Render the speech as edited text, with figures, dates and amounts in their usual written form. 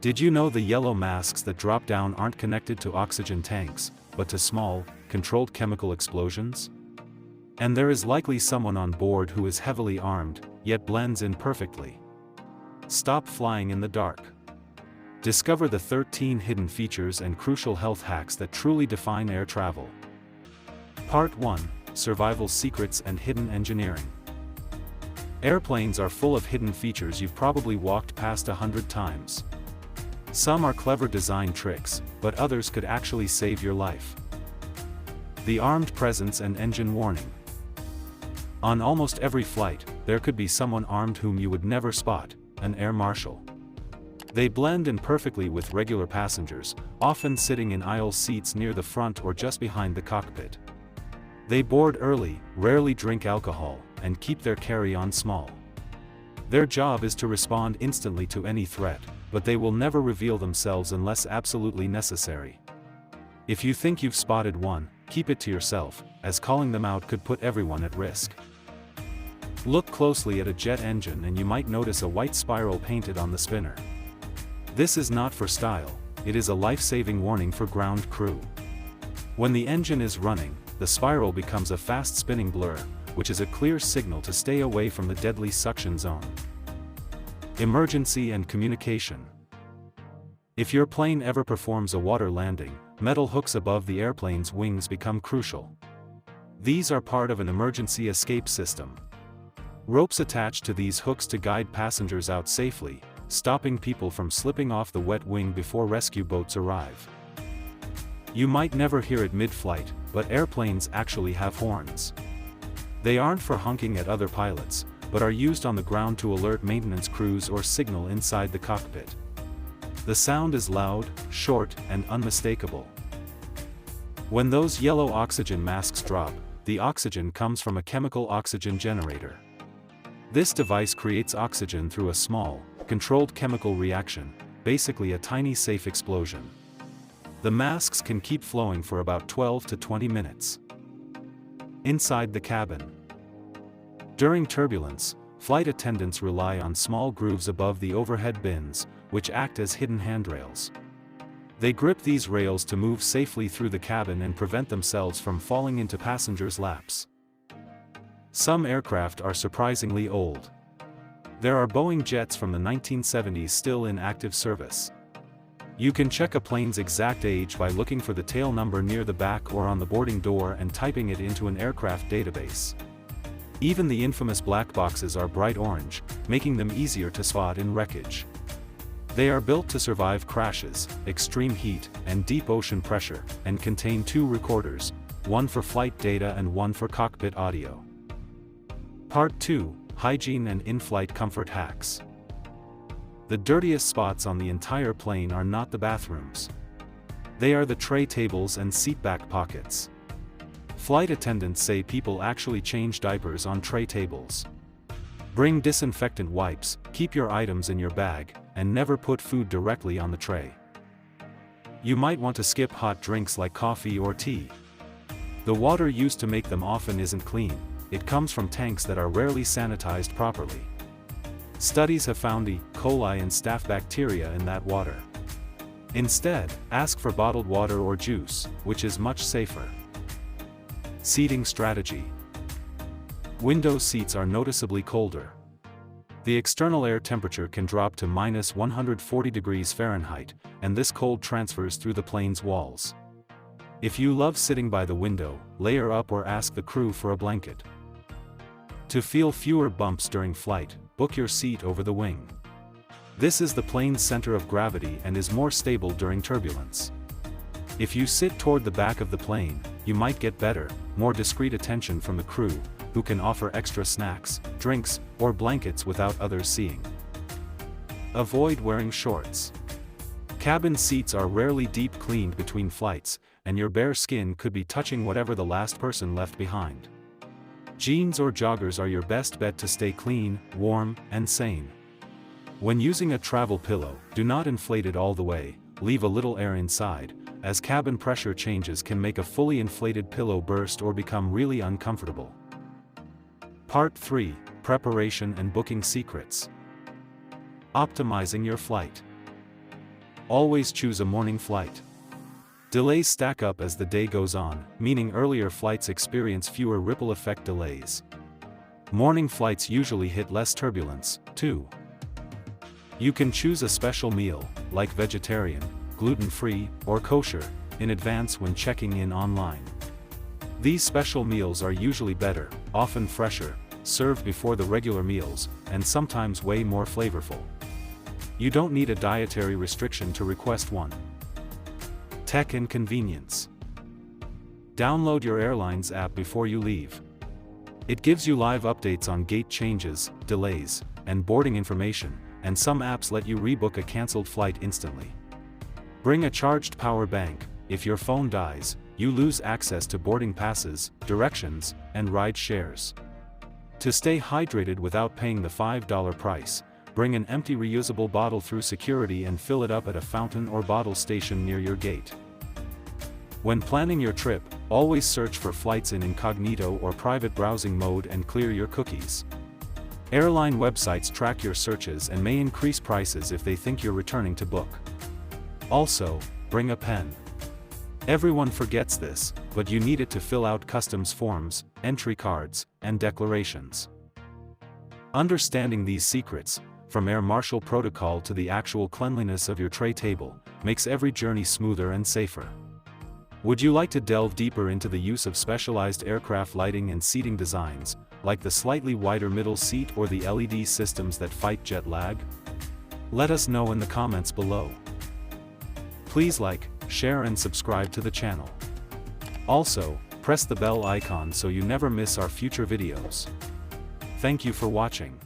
Did you know the yellow masks that drop down aren't connected to oxygen tanks, but to small, controlled chemical explosions? And there is likely someone on board who is heavily armed, yet blends in perfectly. Stop flying in the dark. Discover the 13 hidden features and crucial health hacks that truly define air travel. Part 1: Survival Secrets and Hidden Engineering. Airplanes are full of hidden features you've probably walked past 100 times. Some are clever design tricks, but others could actually save your life. The armed presence and engine warning. On almost every flight, there could be someone armed whom you would never spot, an Air Marshal. They blend in perfectly with regular passengers, often sitting in aisle seats near the front or just behind the cockpit. They board early, rarely drink alcohol, and keep their carry-on small. Their job is to respond instantly to any threat, but they will never reveal themselves unless absolutely necessary. If you think you've spotted one, keep it to yourself, as calling them out could put everyone at risk. Look closely at a jet engine and you might notice a white spiral painted on the spinner. This is not for style, it is a life-saving warning for ground crew. When the engine is running, the spiral becomes a fast-spinning blur, which is a clear signal to stay away from the deadly suction zone. Emergency and communication. If your plane ever performs a water landing, metal hooks above the airplane's wings become crucial. These are part of an emergency escape system. Ropes attached to these hooks to guide passengers out safely, stopping people from slipping off the wet wing before rescue boats arrive. You might never hear it mid-flight, but airplanes actually have horns. They aren't for honking at other pilots, but are used on the ground to alert maintenance crews or signal inside the cockpit. The sound is loud, short, and unmistakable. When those yellow oxygen masks drop, the oxygen comes from a chemical oxygen generator. This device creates oxygen through a small, controlled chemical reaction, basically a tiny safe explosion. The masks can keep flowing for about 12 to 20 minutes. Inside the cabin. During turbulence, flight attendants rely on small grooves above the overhead bins, which act as hidden handrails. They grip these rails to move safely through the cabin and prevent themselves from falling into passengers' laps. Some aircraft are surprisingly old. There are Boeing jets from the 1970s still in active service. You can check a plane's exact age by looking for the tail number near the back or on the boarding door and typing it into an aircraft database. Even the infamous black boxes are bright orange, making them easier to spot in wreckage. They are built to survive crashes, extreme heat, and deep ocean pressure, and contain 2 recorders, one for flight data and one for cockpit audio. Part 2: Hygiene and in-flight comfort hacks. The dirtiest spots on the entire plane are not the bathrooms. They are the tray tables and seatback pockets. Flight attendants say people actually change diapers on tray tables. Bring disinfectant wipes, keep your items in your bag, and never put food directly on the tray. You might want to skip hot drinks like coffee or tea. The water used to make them often isn't clean, it comes from tanks that are rarely sanitized properly. Studies have found E. coli and staph bacteria in that water. Instead, ask for bottled water or juice, which is much safer. Seating strategy. Window seats are noticeably colder. The external air temperature can drop to -140 degrees Fahrenheit, and this cold transfers through the plane's walls. If you love sitting by the window, layer up or ask the crew for a blanket. To feel fewer bumps during flight, book your seat over the wing. This is the plane's center of gravity and is more stable during turbulence. If you sit toward the back of the plane, you might get better, more discreet attention from the crew, who can offer extra snacks, drinks, or blankets without others seeing. Avoid wearing shorts. Cabin seats are rarely deep cleaned between flights, and your bare skin could be touching whatever the last person left behind. Jeans or joggers are your best bet to stay clean, warm, and sane. When using a travel pillow, do not inflate it all the way, leave a little air inside, as cabin pressure changes can make a fully inflated pillow burst or become really uncomfortable. Part 3: Preparation and booking secrets. Optimizing your flight. Always choose a morning flight. Delays stack up as the day goes on, meaning earlier flights experience fewer ripple effect delays. Morning flights usually hit less turbulence, too. You can choose a special meal, like vegetarian, gluten-free, or kosher, in advance when checking in online. These special meals are usually better, often fresher, served before the regular meals, and sometimes way more flavorful. You don't need a dietary restriction to request one. Tech and convenience. Download your airline's app before you leave. It gives you live updates on gate changes, delays, and boarding information, and some apps let you rebook a canceled flight instantly. Bring a charged power bank. If your phone dies, you lose access to boarding passes, directions, and ride shares. To stay hydrated without paying the $5 price, bring an empty reusable bottle through security and fill it up at a fountain or bottle station near your gate. When planning your trip, always search for flights in incognito or private browsing mode and clear your cookies. Airline websites track your searches and may increase prices if they think you're returning to book. Also, bring a pen. Everyone forgets this, but you need it to fill out customs forms, entry cards, and declarations. Understanding these secrets, from Air Marshal protocol to the actual cleanliness of your tray table, makes every journey smoother and safer. Would you like to delve deeper into the use of specialized aircraft lighting and seating designs, like the slightly wider middle seat or the LED systems that fight jet lag? Let us know in the comments below. Please like, share and subscribe to the channel. Also, press the bell icon so you never miss our future videos. Thank you for watching.